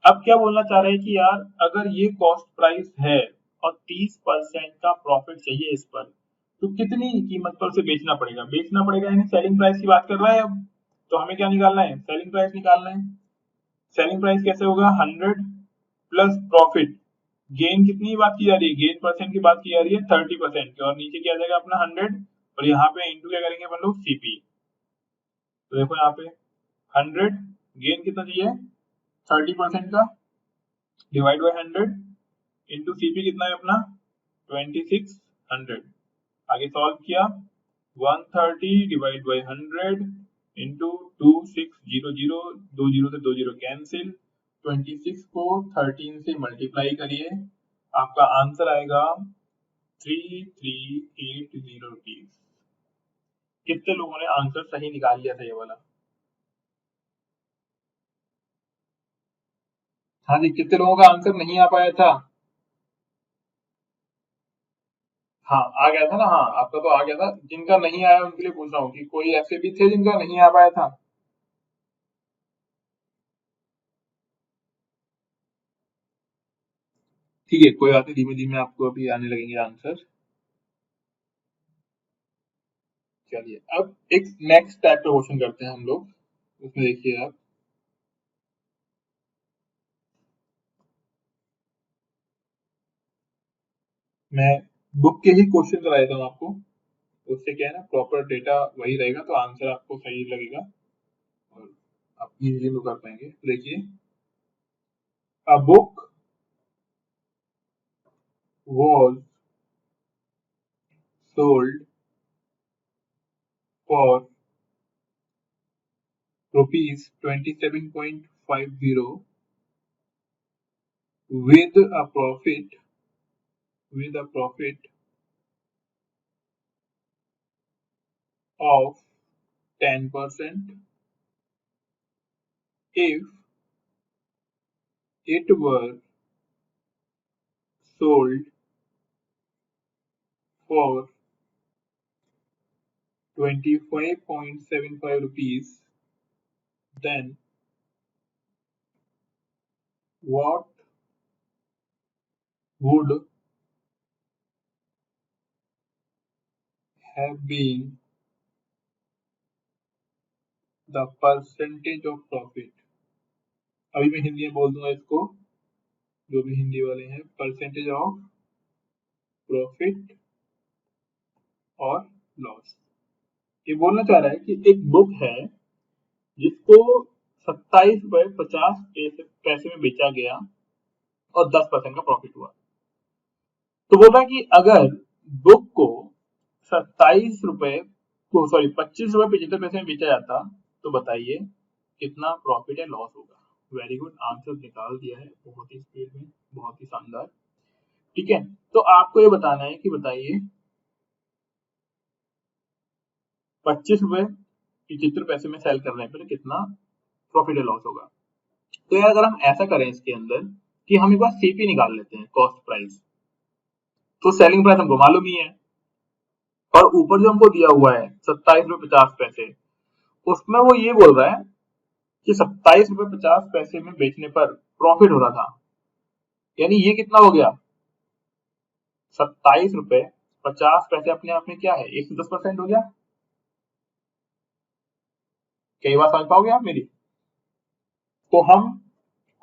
अब क्या बोलना चाह रहे हैं कि यार अगर ये कॉस्ट प्राइस है और 30% का प्रॉफिट चाहिए इस पर, तो कितनी कीमत पर उसे बेचना पड़ेगा यानी सेलिंग प्राइस की बात कर रहा है अब। तो हमें क्या निकालना है, सेलिंग प्राइस निकालना है। सेलिंग प्राइस कैसे होगा, 100 प्लस प्रॉफिट, गेन कितनी बात की जा रही है, गेन परसेंट की बात की जा रही है 30% की, और नीचे क्या आ जाएगा अपना 100, और यहाँ पे इंटू क्या करेंगे अपन लोग, सीपी। तो देखो यहाँ पे 100, गेन कितना चाहिए 30% का, डिवाइड बाई 100 इंटू सीपी कितना है अपना 2600। आगे सॉल्व किया, 130 डिवाइड बाई 100 इंटू 2600, दो जीरो से दो जीरो कैंसिल, 26 को 13 से मल्टीप्लाई करिए, आपका आंसर आएगा 3380 रुपीज। कितने लोगों ने आंसर सही निकाल लिया था ये वाला? हाँ जी, कितने लोगों का आंसर नहीं आ पाया था? हाँ आ गया था ना, हाँ आपका तो आ गया था, जिनका नहीं आया उनके लिए पूछ रहा हूँ कि कोई ऐसे भी थे जिनका नहीं आ पाया था। ठीक है, कोई बात नहीं, धीमे धीमे आपको अभी आने लगेंगे आंसर। चलिए अब एक नेक्स्ट टाइप का क्वेश्चन करते हैं हम लोग, उसमें देखिए आप, मैं बुक के ही क्वेश्चन करा देता हूँ आपको, उससे क्या है ना, प्रॉपर डेटा वही रहेगा तो आंसर आपको सही लगेगा और आप इजीली वो कर पाएंगे। तो देखिए, a book was sold for rupees 27.50 with a profit of 10% if it were sold for 25.75 rupees, then what would have been the percentage of profit? अभी मैं हिंदी में बोल दूंगा इसको, जो भी हिंदी वाले हैं, परसेंटेज ऑफ प्रॉफिट और लॉस। ये बोलना चाह रहा है कि एक बुक है जिसको 27 रुपए 50 पैसे में बेचा गया और 10% का प्रॉफिट हुआ। तो बोल रहा है कि अगर बुक को 27 रुपए को सॉरी 25 रुपए 75 पैसे में बेचा जाता, तो बताइए कितना प्रॉफिट है लॉस होगा। वेरी गुड, आंसर निकाल दिया है बहुत ही स्पीड में, बहुत ही शानदार। ठीक है, तो आपको ये बताना है कि बताइए 25 रुपए 75 पैसे में सेल करने पर कितना प्रॉफिट या लॉस होगा। तो यार अगर हम ऐसा करें इसके अंदर कि हम एक बार सीपी निकाल लेते हैं, कॉस्ट प्राइस, तो सेलिंग प्राइस हमको मालूम ही है, और ऊपर जो हमको दिया हुआ है 27 रुपए 50 पैसे, उसमें वो ये बोल रहा है कि 27 रुपए 50 पैसे में बेचने पर प्रॉफिट हो रहा था, यानी ये कितना हो गया 27 रुपए 50 पैसे अपने आप में क्या है 110% हो गया। कई बार समझ पाओगे आप मेरी? तो हम,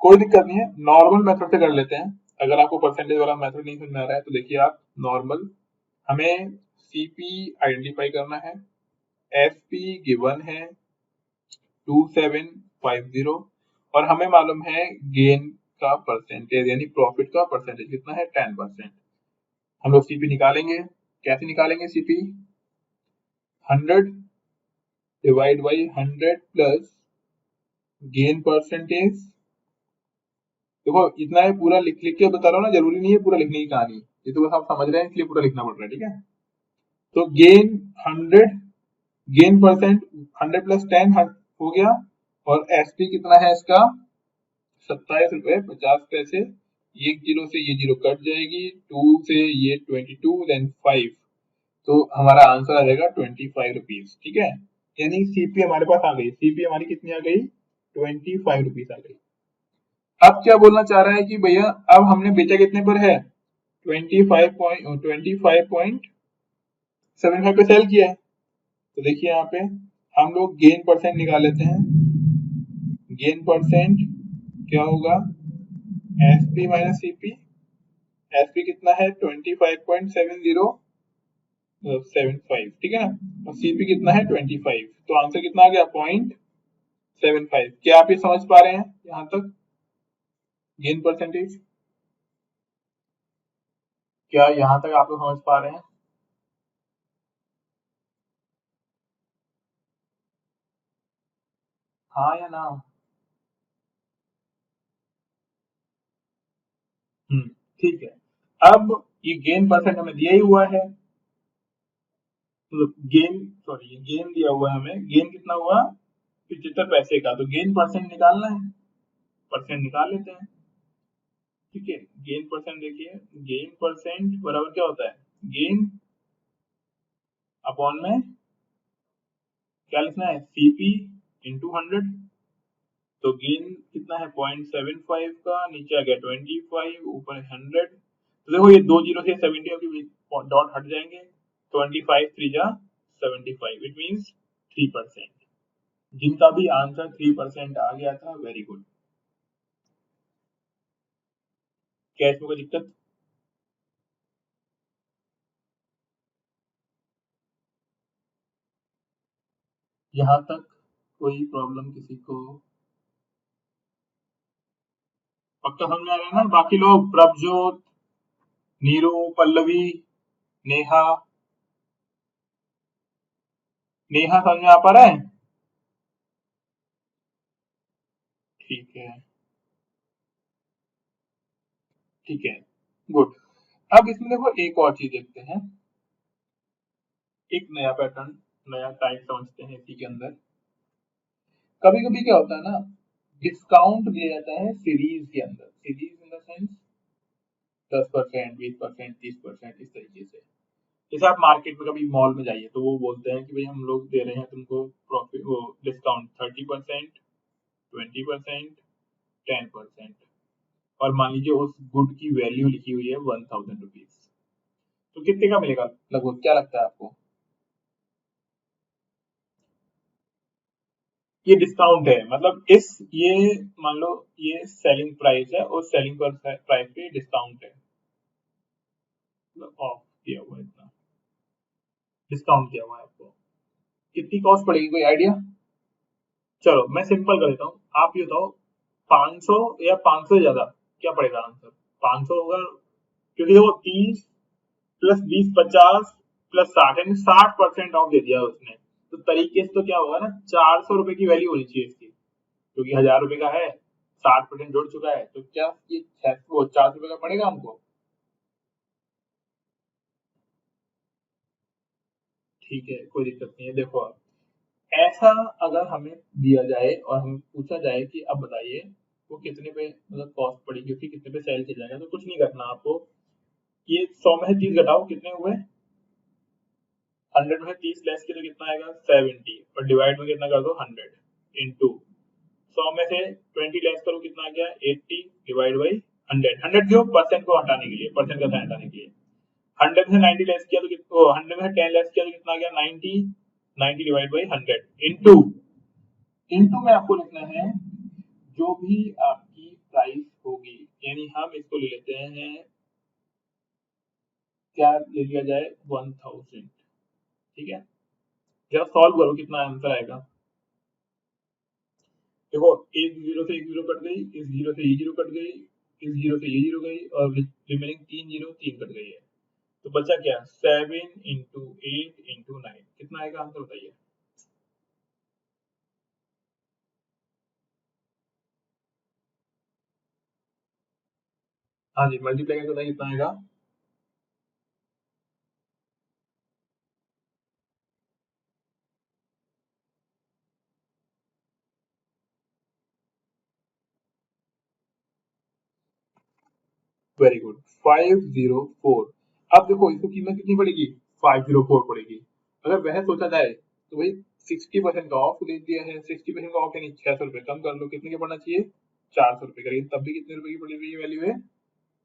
कोई दिक्कत नहीं है, नॉर्मल मेथड से कर लेते हैं। अगर आपको परसेंटेज वाला मेथड नहीं समझ में आ रहा है तो देखिए आप नॉर्मल, हमें सीपी आइडेंटिफाई करना है, एसपी गिवन है 2750, और हमें मालूम है गेन का परसेंटेज यानी प्रॉफिट का परसेंटेज कितना है 10%। हम लोग सीपी निकालेंगे, कैसे निकालेंगे CP, 100 divide by 100 plus gain percentage. देखो इतना है, पूरा लिख लिख के बता रहा हूँ ना, जरूरी नहीं है पूरा लिखने की कहानी, ये तो बस आप समझ रहे हैं इसलिए पूरा लिखना पड़ रहा है। ठीक है, तो गेन 100, गेन परसेंट 100 प्लस 10 हो गया, और एसपी कितना है इसका 27 रुपए 50 पैसे, एक जीरो से ये जीरो कट जाएगी, 2 से ये 22, देन 5, तो हमारा आंसर आ जाएगा 25 रुपीज। ठीक है, यानी सीपी हमारे पास आ गई, सीपी हमारी कितनी आ गई 25 रुपीज आ गई। अब क्या बोलना चाह रहा है कि भैया अब हमने बेचा कितने पर है, 25.75 पे सेल किया है। तो देखिए यहाँ पे हम लोग गेन परसेंट निकाल लेते हैं। गेन परसेंट क्या होगा, एसपी माइनस सीपी। एसपी कितना है, 25.7075, ठीक है ना, और सीपी कितना है 25। तो आंसर कितना आ गया, 0.75। क्या आप ये समझ पा रहे हैं यहाँ तक, गेन परसेंटेज? क्या यहाँ तक आप लोग समझ पा रहे हैं? हाँ या ना? ठीक है। अब ये गेन परसेंट हमें दिया ही हुआ है, तो गेन, सॉरी ये गेन दिया हुआ है हमें, गेन कितना हुआ 75 पैसे का, तो गेन परसेंट निकालना है, परसेंट निकाल लेते हैं। ठीक है, गेन परसेंट देखिए, गेन परसेंट बराबर क्या होता है, गेन अपॉन में क्या लिखना है, सीपी इंटू 100। तो गेन कितना है 0.75 का, नीचे आ गया 25, ऊपर 100। तो देखो ये दो जीरो से 70 के बीच डॉट हट जाएंगे, 25 3 जा 75, इट मीन्स 3%। जिनका भी आंसर 3% आ गया था, वेरी गुड। क्या इसमें कोई दिक्कत? यहाँ तक कोई प्रॉब्लम किसी को? पक्का समझ में आ रहा है ना? बाकी लोग, प्रभजोत, नीरू, पल्लवी, नेहा, नेहा समझ में आ पा रहा है? ठीक है, ठीक है, गुड। अब इसमें देखो एक और चीज देखते हैं, एक नया पैटर्न, नया टाइप समझते हैं इसी के अंदर। कभी कभी क्या होता है ना, डिस्काउंट दिया जाता है सीरीज के अंदर, सीरीज इन द सेंस 10%, 20%, 30%, इस तरीके से। जैसे आप मार्केट में कभी मॉल में जाइए तो वो बोलते हैं कि भाई हम लोग दे रहे हैं तुमको प्रॉफिट, वो डिस्काउंट 30%, 20%, 10%, और मान लीजिए उस गुड की वैल्यू लिखी हुई है 1000 रुपीज, तो कितने का मिलेगा लगभग, क्या लगता है आपको? ये डिस्काउंट है, मतलब इस, ये मान लो ये सेलिंग प्राइस है और सेलिंग प्राइस पे डिस्काउंट है, मतलब ऑफ किया हुआ है, इतना डिस्काउंट किया हुआ है आपको। कितनी कॉस्ट पड़ेगी, कोई आइडिया? चलो मैं सिंपल कर देता हूँ, आप ये बताओ 500 या 500 से ज्यादा क्या पड़ेगा आंसर? 500 होगा, क्योंकि देखो 30 प्लस 20 50 प्लस 60, यानी 60% ऑफ दे दिया उसने। तो तरीके से तो क्या होगा ना, 400 रुपए की वैल्यू होनी चाहिए इसकी, क्योंकि 1000 रुपए का है, 60% जुड़ चुका है, तो क्या ये 400 रुपए का पड़ेगा हमको? ठीक है, कोई दिक्कत नहीं है। देखो आप, ऐसा अगर हमें दिया जाए और हमें पूछा जाए कि अब बताइए वो कितने पे मतलब कॉस्ट पड़ेगी, क्योंकि कितने पे सेल किया जाएगा, तो कुछ नहीं करना आपको, ये 100 में से 30 घटाओ, कितने हुए, 100 में से 30 लेस किया तो कितना आएगा 70, और डिवाइड में कितना कर दो 100 इंटू 100 में से 20 लेस करो, कितना आ गया 80, डिवाइड बाई 100। 100 क्यों, परसेंट को हटाने के लिए, परसेंट का साइन हटाने के लिए। 100 में से 90 लेस किया तो कितना, 100 में से 10 लेस किया तो कितना आ गया 90, 90 डिवाइड बाई 100 इंटू, इंटू में आपको लिखना है जो भी आपकी प्राइस होगी, यानी हम इसको ले लेते हैं, क्या ले लिया जाए 1000, ठीक है। जरा सॉल्व करो, कितना आंसर आएगा। देखो एक जीरो से एक जीरो कट गई, इस जीरो से ये जीरो कट गई, इस जीरो से ये जीरो गई, और रिमेनिंग तीन जीरो तीन कट गई है, तो बचा क्या 7 इंटू 8 इंटू 9, कितना आएगा आंसर बताइए। हाँ जी, मल्टीप्लाई करके बताइए कितना आएगा। Very good, 504। अब देखो इसको कीमत कितनी पड़ेगी, 504 पड़ेगी। अगर वह सोचा जाए तो भाई 60% का ऑफ दे दिया है, 60% का ऑफ यानी 600 रुपये कम कर लो, कितने के पड़ना चाहिए 400 रुपए करेगी, तब भी कितने रुपए की पड़ रही है वैल्यू है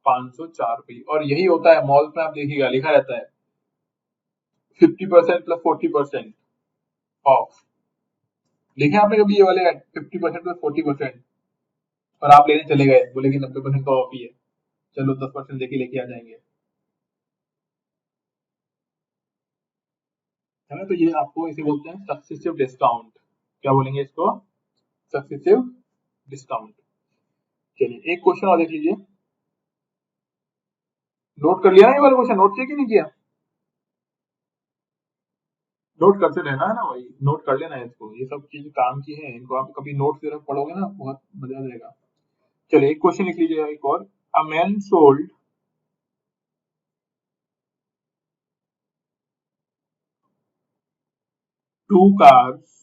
504 रुपए। और यही होता है मॉल्स में, आप देखिएगा लिखा रहता है 50% प्लस 40% ऑफ। देखे आपने कभी ये वाले 50% प्लस 40%? और आप लेने चले गए, बोले कि 90% का ऑफ ही है, चलो 10% देके लेके आ जाएंगे, है ना। तो ये आपको इसे बोलते हैं सक्सेसिव डिस्काउंट। क्या बोलेंगे इसको? Successive discount. चलिए एक क्वेश्चन और देख लीजिए। नोट कर लिया ना ये वाला क्वेश्चन? नोट किया कि नहीं किया? नोट करते रहना है ना भाई, नोट कर लेना है इसको, ये सब चीज काम की है, इनको आप कभी नोट सिर्फ पढ़ोगे ना बहुत मजा आएगा। चलिए एक क्वेश्चन लिख लीजिए एक और। A man sold two cars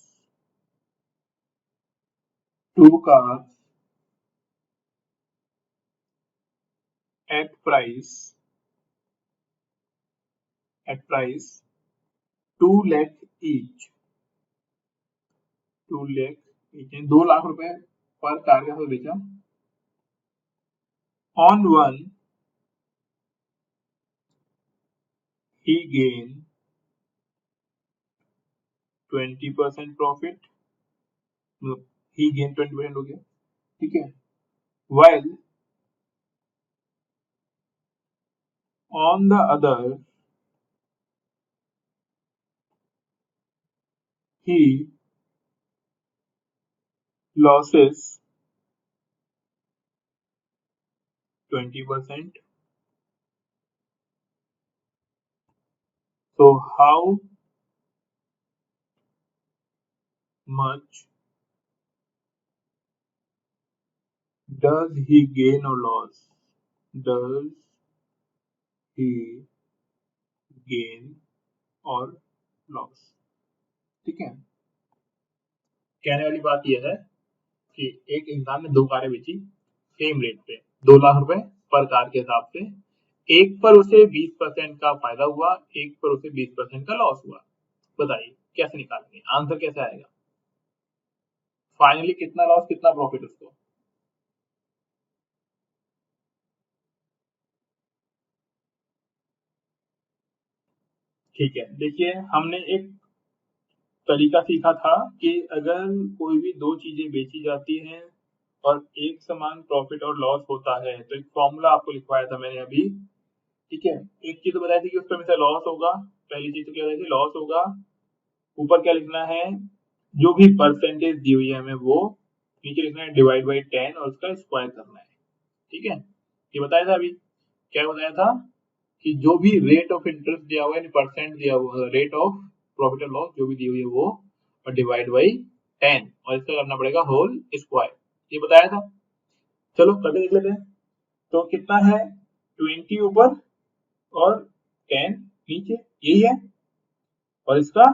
two cars at price 2 lakh each. 2 lakh each, 2 lakh रुपए पर कार के साथ बेचा। On one he gain 20% profit, मतलब ही गेन 20% हो गया, ठीक है। While on the other he losses 20%. So how much does he gain or loss? Does he gain or loss? ठीक है। कहने वाली बात यह है कि एक इंसान ने 2 कारें बेची सेम रेट पे, 2 लाख रुपए पर कार के हिसाब से। एक पर उसे 20% का फायदा हुआ, एक पर उसे 20% का लॉस हुआ। बताइए कैसे निकालेंगे, आंसर कैसे आएगा? फाइनली कितना लॉस कितना प्रॉफिट उसको? ठीक है, देखिए हमने एक तरीका सीखा था कि अगर कोई भी दो चीजें बेची जाती हैं और एक समान प्रॉफिट और लॉस होता है, तो एक फॉर्मूला आपको लिखवाया था मैंने अभी, ठीक है। एक चीज तो बताई थी कि उसमें हमेशा लॉस होगा, पहली चीज तो क्या बताई थी, लॉस होगा। ऊपर क्या लिखना है, जो भी परसेंटेज दी हुई है हमें वो नीचे लिखना है डिवाइड बाई 10 और उसका स्क्वायर करना है, ठीक है। ये बताया था अभी, क्या बताया था कि जो भी रेट ऑफ इंटरेस्ट दिया हुआ है, परसेंट दिया हुआ है, रेट ऑफ प्रॉफिट और लॉस जो भी दी हुई है वो, और डिवाइड बाई 10 और इसका करना पड़ेगा होल स्क्वायर, ये बताया था। चलो करके देख लेते हैं। तो कितना है, 20 ऊपर और 10 नीचे, यही है, और इसका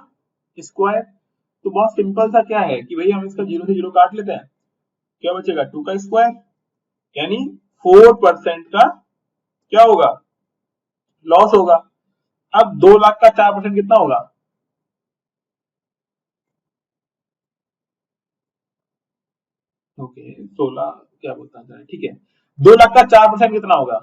स्क्वायर। तो बहुत सिंपल सा क्या है कि भाई हम इसका 0 से 0 काट लेते हैं, क्या बचेगा 2 का स्क्वायर, यानी 4% का क्या होगा, लॉस होगा। अब 2 लाख का 4% कितना होगा? ओके 16 क्या बोलता है, ठीक है। 2 लाख का 4% कितना होगा?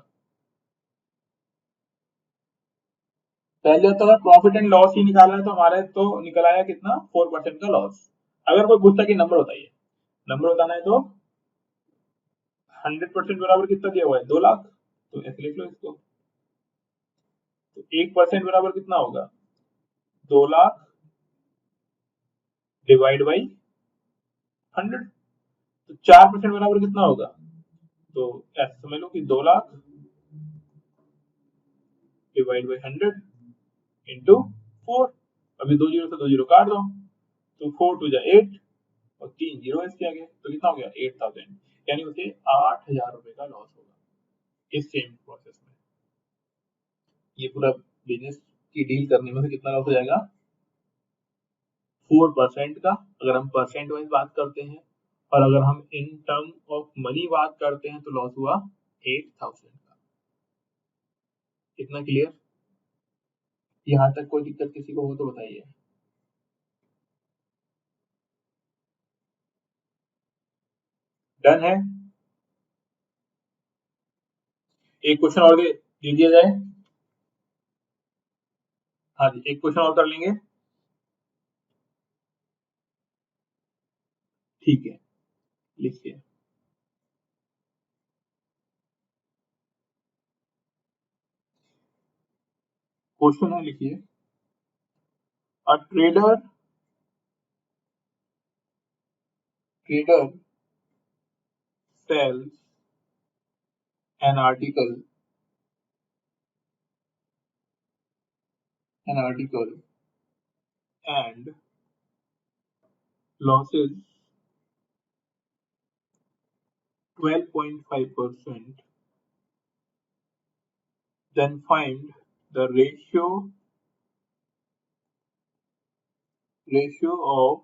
पहले तो अगर प्रॉफिट एंड लॉस ही निकालना है तो हमारे तो निकल आया कितना, 4% का लॉस। अगर कोई पूछता कि नंबर बताइए, नंबर बताना है तो 100% बराबर कितना दिया हुआ है, 2 लाख, तो ऐसे लिख लो इसको। तो 1% बराबर कितना होगा, 2 लाख डिवाइड बाई 100। तो 4% बराबर कितना होगा, तो ऐसे समझ लो कि 2 लाख डिवाइड बाई 100 इंटू 4। अभी 2 जीरो से 2 जीरो काट दो, तो 4 टू 8 और 3 जीरो इसके आगे, तो कितना हो गया 8000, यानी उसे 8000 रुपए का लॉस होगा इस सेम प्रोसेस में। ये पूरा बिजनेस की डील करने में से कितना लॉस हो जाएगा, 4% का, अगर हम परसेंट वाइज बात करते हैं। और अगर हम इन टर्म ऑफ मनी बात करते हैं तो लॉस हुआ 8000 का। कितना क्लियर? यहाँ तक कोई दिक्कत किसी को हो तो बताइए। डन है? एक क्वेश्चन और दे दिया जाए। हाँ जी, एक क्वेश्चन और कर लेंगे। ठीक है, लिखिए। क्वेश्चन है, लिखिए। A trader sells an article and losses 12.5%, then find the ratio of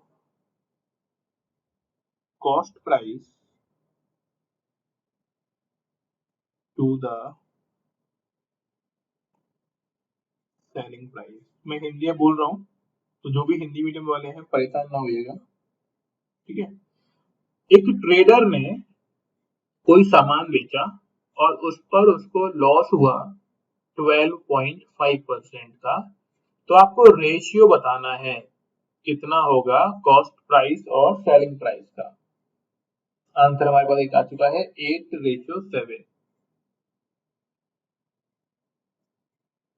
cost price to the selling price। मैं हिंदी में बोल रहा हूँ, तो जो भी हिंदी मीडियम वाले हैं परेशान ना होइएगा, ठीक है। एक ट्रेडर ने कोई सामान बेचा और उस पर उसको लॉस हुआ 12.5% का। तो आपको रेशियो बताना है कितना होगा कॉस्ट प्राइस और सेलिंग प्राइस का। आंसर हमारे पास एक आ चुका है 8:7।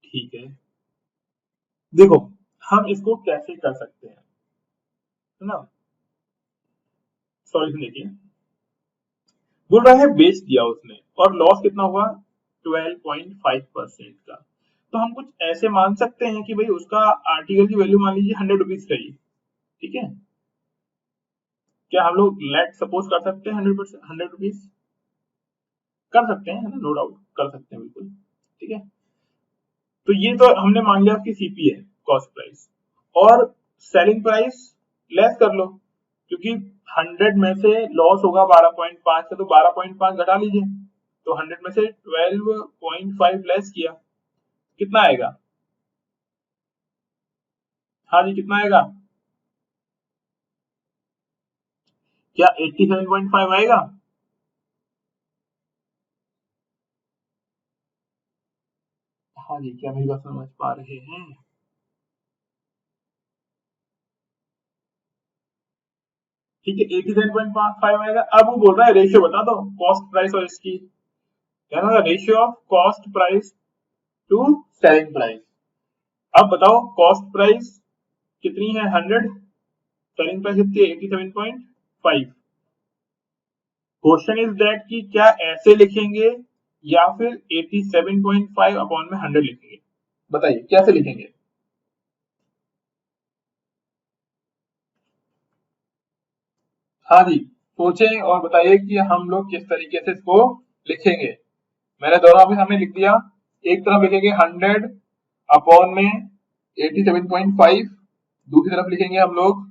ठीक है, देखो हम इसको कैसे कर सकते हैं, है ना। सॉल्यूशन देखिए, बोल रहा है बेच दिया उसने और लॉस कितना हुआ 12.5% का। तो हम कुछ ऐसे मान सकते हैं कि भाई उसका आर्टिकल की वैल्यू मान लीजिए 100 रुपीज रही, ठीक है। क्या हम लोग लेट सपोज कर सकते हैं 100%, 100 रुपीज कर सकते हैं, है ना, नो डाउट कर सकते हैं बिल्कुल, ठीक है। तो ये तो हमने मान लिया कि सीपी है, कॉस्ट प्राइस। और सेलिंग प्राइस लेस कर लो, क्योंकि 100 में से लॉस होगा 12.5 से, तो 12.5 घटा लीजिए। तो 100 में से 12.5 लेस किया, कितना आएगा? हाँ जी, कितना आएगा? क्या 87.5 आएगा? हाँ जी, क्या मेरी बात समझ पा रहे हैं? ठीक है, 87.5 आएगा। अब वो बोल रहा है रेशियो बता दो कॉस्ट प्राइस और इसकी, क्या ना, ratio of cost price to selling price. अब बताओ कॉस्ट प्राइस कितनी है 100, सेलिंग प्राइस कितनी है 87.5। क्वेश्चन इज दैट कि क्या ऐसे लिखेंगे या फिर 87.5 अपॉन में 100 लिखेंगे? बताइए कैसे लिखेंगे। हाँ जी, सोचें और बताइए कि हम लोग किस तरीके से इसको लिखेंगे। मैंने दोनों आपके सामने लिख दिया। एक तरफ लिखेंगे 100 अपॉन में 87.5, दूसरी तरफ लिखेंगे हम लोग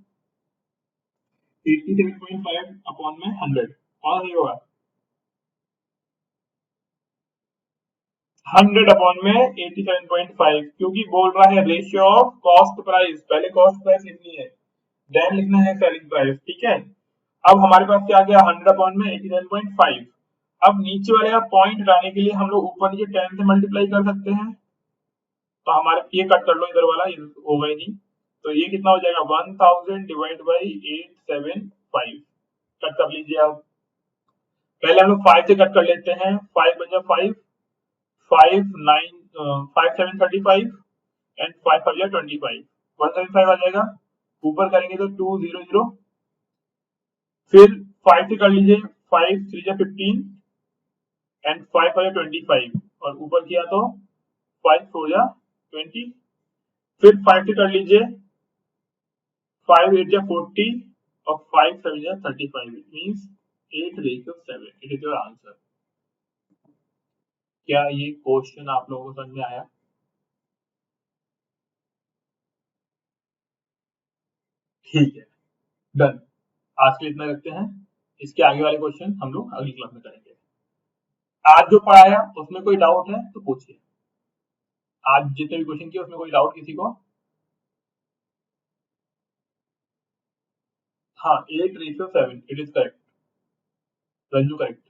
87.5 अपॉन में 100। कौन सही होगा? 100 अपॉन में 87.5, क्योंकि बोल रहा है रेशियो ऑफ कॉस्ट प्राइस, पहले कॉस्ट प्राइस लिखनी है, देन लिखना है सेलिंग प्राइस, ठीक है। अब हमारे पास क्या आ गया 100 अपॉन में 87.5। अब नीचे वाले का पॉइंट हटाने के लिए हम लोग ऊपर नीचे 10 से मल्टीप्लाई कर सकते हैं। तो हमारे ये कट कर लो, इधर वाला ये होगा ही नहीं। तो ये कितना हो जाएगा 1000 डिवाइड बाई 875। कट कर लीजिए आप। पहले हम लोग 5 से कट कर लेते हैं, 5 बचा 5, 5 7 35 एंड 5 5 25, 175 आ जाएगा। ऊपर करेंगे तो 200, फिर 5 से कर लीजिए, 5 3 जा 15 एंड 5 5 25, और ऊपर किया तो 5 4 जा 20। फिर 5 से कर लीजिए, 5 8 जा 40 और 5 7 जा 35, it means 8:7। It is your answer. क्या ये क्वेश्चन आप लोगों को समझ में आया? ठीक है, डन। आज के लिए इतना रखते हैं। इसके आगे वाले क्वेश्चन हम लोग अगली क्लास में करेंगे। आज जो पढ़ाया उसमें कोई डाउट है तो पूछिए। आज जितने भी क्वेश्चन किए उसमें कोई डाउट किसी को? हाँ, 8:7, it is correct. Ranju correct.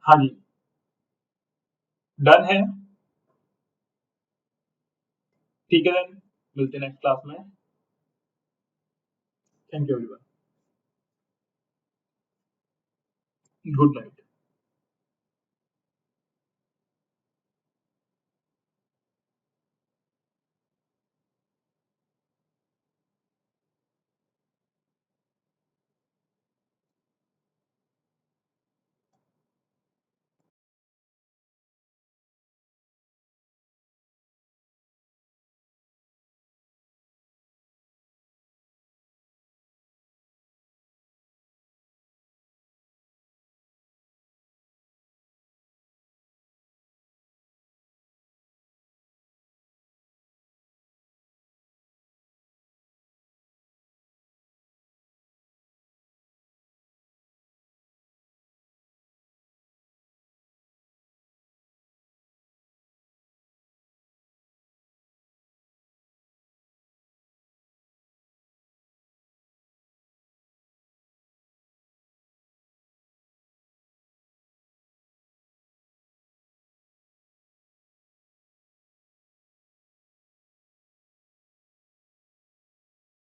हाँ जी, डन है। ठीक है देन, मिलते हैं नेक्स्ट क्लास में। Thank you everyone, good night.